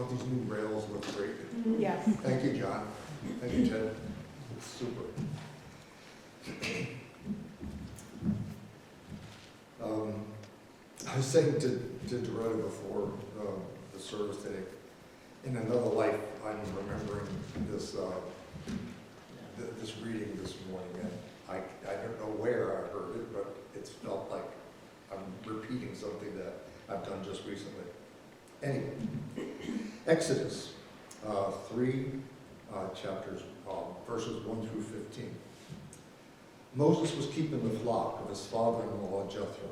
Don't these new rails look great? Yes. Thank you, John. Thank you, Ted. It's super. I was saying to Doretta before the service today, in another life, I'm remembering this this reading this morning, and I don't know where I heard it, but it's felt like I'm repeating something that I've done just recently. Anyway, Exodus 3 chapters, verses 1 through 15. Moses was keeping the flock of his father-in-law Jethro,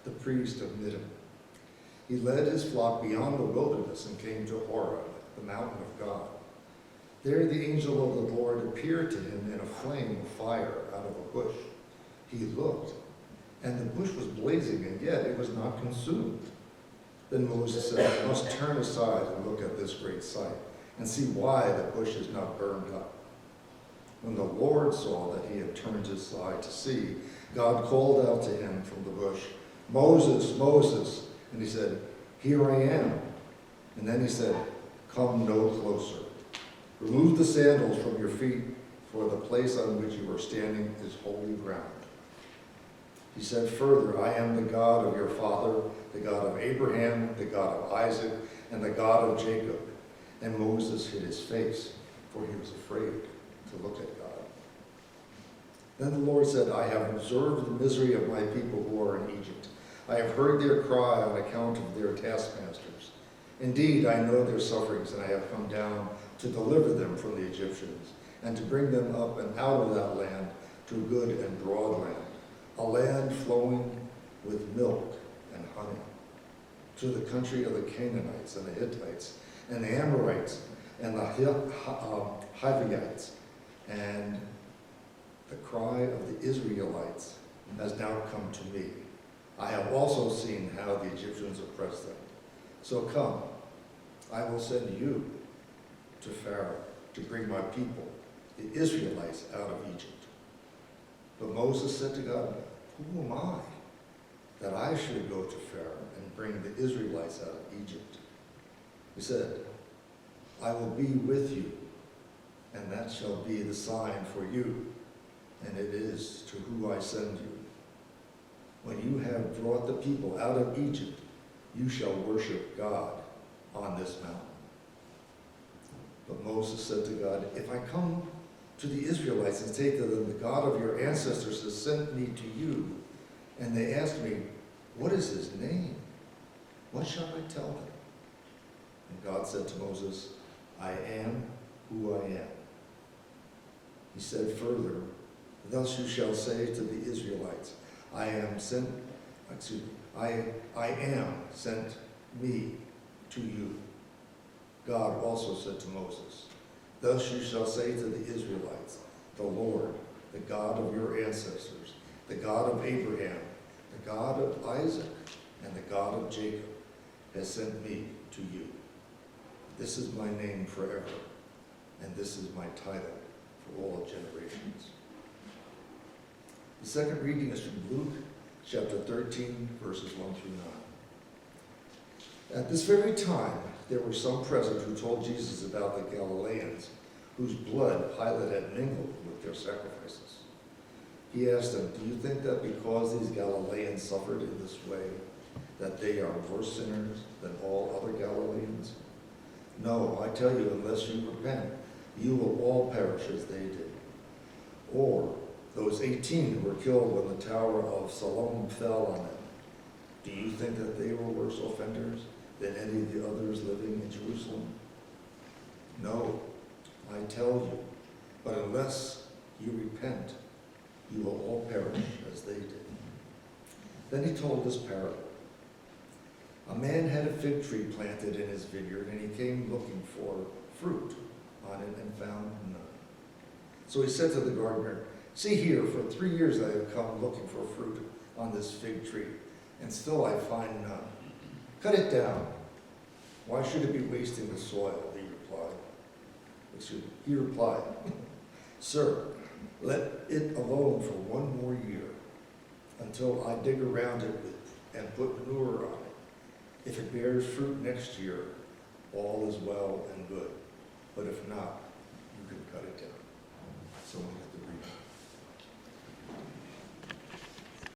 the priest of Midian. He led his flock beyond the wilderness and came to Horeb, the mountain of God. There the angel of the Lord appeared to him in a flame of fire out of a bush. He looked, and the bush was blazing, and yet it was not consumed. Then Moses said, I must turn aside and look at this great sight, and see why the bush is not burned up. When the Lord saw that he had turned aside to see, God called out to him from the bush, Moses, Moses. And he said, Here I am. And then he said, Come no closer. Remove the sandals from your feet, for the place on which you are standing is holy ground. He said further, I am the God of your father, the God of Abraham, the God of Isaac, and the God of Jacob. And Moses hid his face, for he was afraid to look at God. Then the Lord said, I have observed the misery of my people who are in Egypt. I have heard their cry on account of their taskmasters. Indeed, I know their sufferings, and I have come down to deliver them from the Egyptians, and to bring them up and out of that land to a good and broad land, a land flowing with milk and honey, to the country of the Canaanites and the Hittites and the Amorites and the Hivites. And the cry of the Israelites has now come to me. I have also seen how the Egyptians oppress them. So come, I will send you to Pharaoh to bring my people, the Israelites, out of Egypt. But Moses said to God, Who am I, that I should go to Pharaoh and bring the Israelites out of Egypt? He said, I will be with you, and that shall be the sign for you, and it is to who I send you. When you have brought the people out of Egypt, you shall worship God on this mountain. But Moses said to God, If I come to the Israelites and say to them, The God of your ancestors has sent me to you, and they ask me, What is his name? What shall I tell them? And God said to Moses, I am who I am. He said further, Thus you shall say to the Israelites, I am sent me to you. God also said to Moses, Thus you shall say to the Israelites, The Lord, the God of your ancestors, the God of Abraham, the God of Isaac, and the God of Jacob, has sent me to you. This is my name forever, and this is my title for all generations. The second reading is from Luke chapter 13, verses 1 through 9. At this very time, there were some present who told Jesus about the Galileans, whose blood Pilate had mingled with their sacrifices. He asked them, Do you think that because these Galileans suffered in this way, that they are worse sinners than all other Galileans? No, I tell you, unless you repent, you will all perish as they did. Or those 18 who were killed when the tower of Siloam fell on them, do you think that they were worse offenders than any of the others living in Jerusalem? No, I tell you, but unless you repent, you will all perish as they did. Then he told this parable. A man had a fig tree planted in his vineyard, and he came looking for fruit on it and found none. So he said to the gardener, See here, for 3 years I have come looking for fruit on this fig tree, and still I find none. Cut it down. Why should it be wasting the soil? He replied, Sir, let it alone for 1 more year, until I dig around it and put manure on it. If it bears fruit next year, all is well and good. But if not, you can cut it down. So many